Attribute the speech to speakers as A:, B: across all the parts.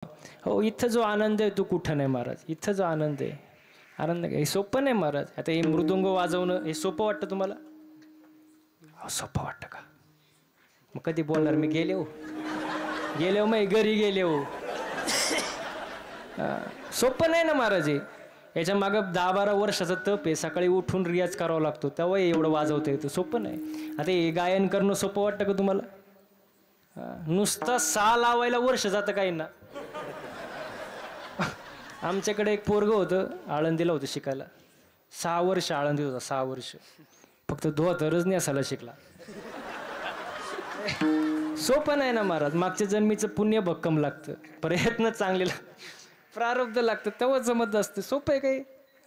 A: हो, इथं जो आनंद आहे तो कुठं नाही महाराज. इथं जो आनंद आहे, आनंद हे सोपं नाही महाराज. आता हे मृदुंग वाजवणं हे सोपं वाटतं तुम्हाला? सोपं वाटतं का? मग कधी बोलणार मी गेले हो मग घरी गेले हो. सोपं नाही ना महाराज. याच्या मागं 10-12 वर्षाचा तप आहे. सकाळी उठून रियाज करावा लागतो, तेव्हा एवढं वाजवता येतं. सोपं नाही. आता हे गायन करणं सोपं वाटतं का तुम्हाला? नुसतं सा लावायला वर्ष जातं काही ना. आमच्याकडे एक पोरगं होतं, आळंदीला होतं शिकायला. 6 वर्ष आळंदीत होता. 6 वर्ष फक्त धोतरच नाही असायला शिकला. सोपं नाही ना महाराज. मागच्या जन्मीचं पुण्य भक्कम लागतं, प्रयत्न चांगले प्रारब्ध लागतं, तेव्हा जमत असतं. सोपं आहे काही?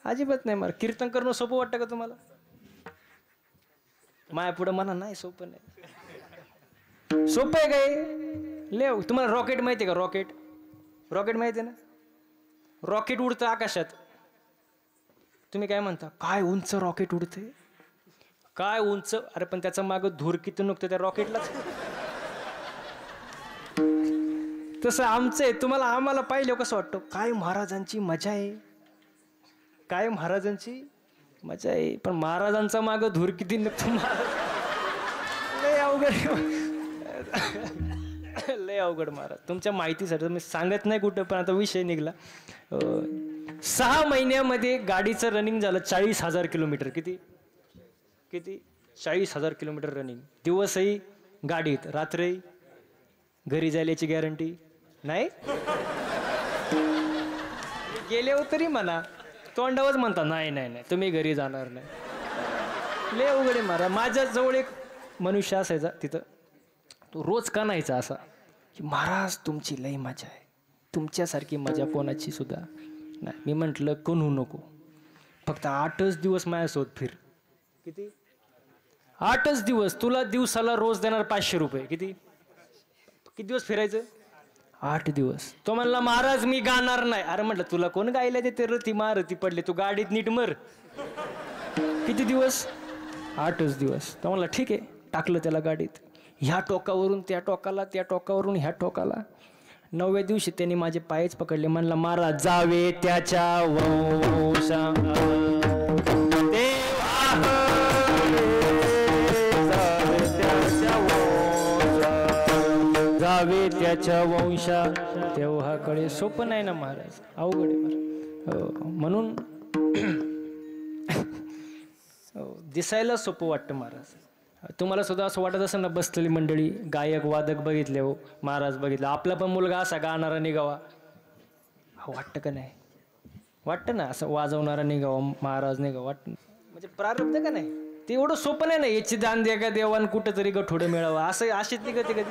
A: अजिबात नाही महाराज. कीर्तन करणं सोपं वाटतं का तुम्हाला? माया पुढं म्हणा नाही सोपं नाही. सोपं आहे काही? लेव तुम्हाला रॉकेट माहिती आहे का? रॉकेट माहिती आहे ना? रॉकेट उडतं आकाशात. तुम्ही काय म्हणता? काय उंच रॉकेट उडते, काय उंच. अरे पण त्याचं मागं धूर किती नुकतं त्या रॉकेटलाच. तसं आमचं आहे. तुम्हाला आम्हाला पाहिलं कसं वाटतं? काय महाराजांची मजा आहे, काय महाराजांची मजा आहे. पण महाराजांचा मागं धूर किती नुकतं. लय अवघड, लय अवघड महाराज. तुमच्या माहितीसाठी मी सांगत नाही कुठं, पण आता विषय निघाला. 6 महिन्यामध्ये गाडीचं रनिंग झालं 40,000 किलोमीटर. किती 40,000 किलोमीटर रनिंग. दिवसही गाडीत, रात्री घरी जायल्याची गॅरंटी नाही. गेले हो तरी म्हणा, तोंडावरच म्हणता नाही नाही नाही तुम्ही घरी जाणार नाही. लय अवघड आहे महाराज. माझ्या जवळ एक मनुष्य असायचा तिथं. तो रोज का नाहीचा असा की महाराज तुमची लई मजा आहे, तुमच्यासारखी मजा कोणाची सुद्धा नाही. मी म्हटलं कोण नको, फक्त 8च दिवस माझ्यासोबत फिर. किती? 8च दिवस. तुला दिवसाला रोज देणार 500 रुपये. किती दिवस फिरायचं? 8 दिवस. तो म्हणला महाराज मी गाणार नाही. अरे म्हटलं तुला कोण गायला देते? रती मारती पडले, तू गाडीत नीट मर. किती दिवस? 8च दिवस. तो म्हणला ठीक आहे. टाकलं त्याला गाडीत, ह्या टोकावरून त्या टोकाला, त्या टोकावरून ह्या टोकाला. 9व्या दिवशी त्यांनी माझे पायच पकडले. म्हणला महाराज जावे त्याच्या वंशा जावे त्याच्या वंशा तेव्हा कळे. सोपं नाही ना महाराज, अवघड आहे महाराज. म्हणून दिसायला सोपं वाटतं महाराज. तुम्हाला सुद्धा असं वाटत असेल ना, बसलेली मंडळी, गायक वादक बघितले हो, महाराज बघितलं, आपला पण मुलगा असा गाणारा निघावा. वाटतं का नाही? वाटतं ना असं वाजवणारा निघावा, महाराज निघावा. वाटतं म्हणजे प्रारब्ध का नाही? ते एवढं सोपं नाही ना. याची दान द्या का देवान कुठं तरी गठोडं मिळावं असं अशीच निघते कधी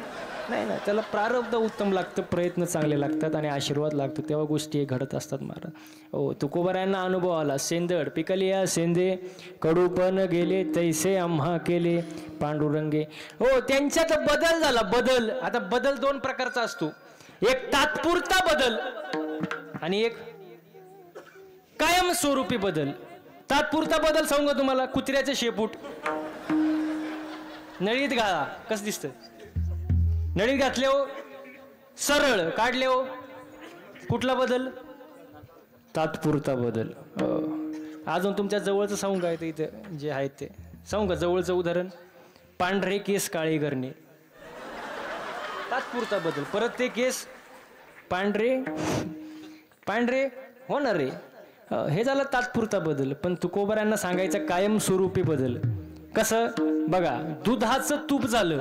A: नाही ना. त्याला प्रारब्ध उत्तम लागतं, प्रयत्न चांगले लागतात आणि आशीर्वाद लागतो, तेव्हा गोष्टी घडत असतात महाराज. हो, तुकोबारायांना अनुभव आला. सेंदड पिकली या सेंदे, कडूपण गेले तैसे आम्हा केले पांडुरंगे. हो, त्यांच्यात बदल झाला. बदल, आता बदल 2 प्रकारचा असतो. एक तात्पुरता बदल आणि एक कायमस्वरूपी बदल. तात्पुरता बदल सांगू का तुम्हाला? कुत्र्याचं शेपूट नळीत घाला, कसं दिसतं? नळीत घातले हो, सरळ काढले हो. कुठला बदल? तात्पुरता बदल. अजून तुमच्या जवळचं सांगू का? इथं जे आहेत ते सांगू का? जवळचं उदाहरण, पांढरे केस काळे करणे, तात्पुरता बदल. परत ते केस पांढरे होणार रे, हे झालं तात्पुरता बदल. पण तुकोबारांना सांगायचा कायमस्वरूपी बदल. कसं बघा, दुधाचं तूप झालं,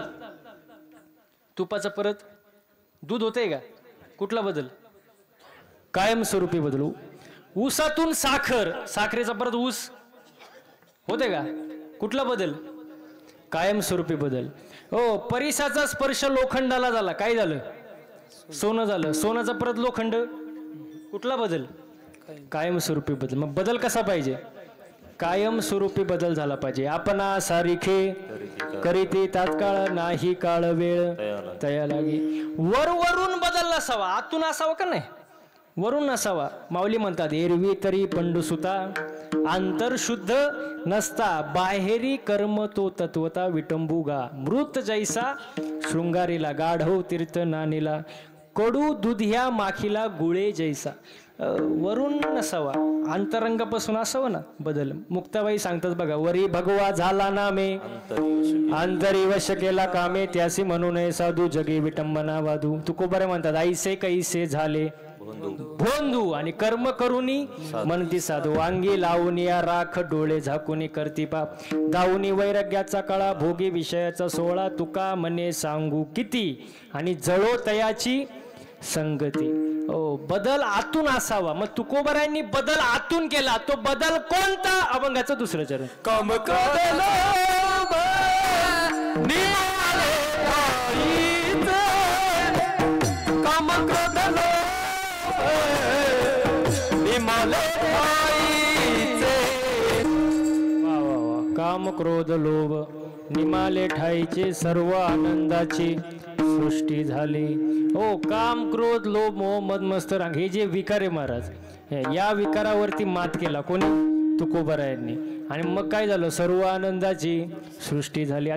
A: तुपाचं परत दूध होतंय का? कुठला बदल? कायमस्वरूपी बदल. ऊसातून साखर, साखरेचा परत ऊस होते का? कुठला बदल? कायमस्वरूपी बदल. हो, परिसाचा स्पर्श लोखंडाला झाला, काय झालं? सोनं झालं. सोनाचा परत लोखंड, कुठला बदल? कायमस्वरूपी बदल. मग बदल कसा पाहिजे? कायमस्वरूपी बदल झाला पाहिजे. आपणा सारिखे करीते तात्काळ, नाही काळ वेळ तया लागे. वरून बदल नसावा, आतून असावा का नाही? वरून नसावा. माऊली म्हणतात, एरवी तरी पंडुसुता आंतर शुद्ध नसता, बाहेरी कर्म तो तत्वता विटंबुगा. मृत जैसा शृंगारीला, गाढव तीर्थ नानीला. कडू दूध ह्या माखीला गुळे जैसा. वरून नसावा, अंतरंगापासून असावं ना बदल. मुक्ताबाई सांगतात बघा, वरी भगवा झाला नामे अंतरी वश केला कामे, त्यासी म्हणू नये साधू जगे विटंबना वाधू. तुकोबारे म्हणतात, ऐसे कैसे झाले भोंदू आणि कर्म करुनी म्हणती साधू, अंगी लावून या राख डोळे झाकून करती पाप, दाऊनी वैराग्याचा कळा भोगी विषयाचा सोहळा, तुका मने सांगू किती आणि जळो तयाची संगती. ओ बदल आतून असावा. मग तुकोबारायांनी बदल आतून केला. तो बदल कोणता? अभंगाचं दुसरं चरण. काम काम क्रोध लोभ निमाले ठाईचे सर्व आनंदाची सृष्टी झाली. हो, काम क्रोध लोभ मोह मद मत्सर हे जे विकार आहे महाराज, या विकारावरती मात केला कोणी? तुकोबारायांनी. आणि मग काय झालं? सर्व आनंदाची सृष्टी झाली.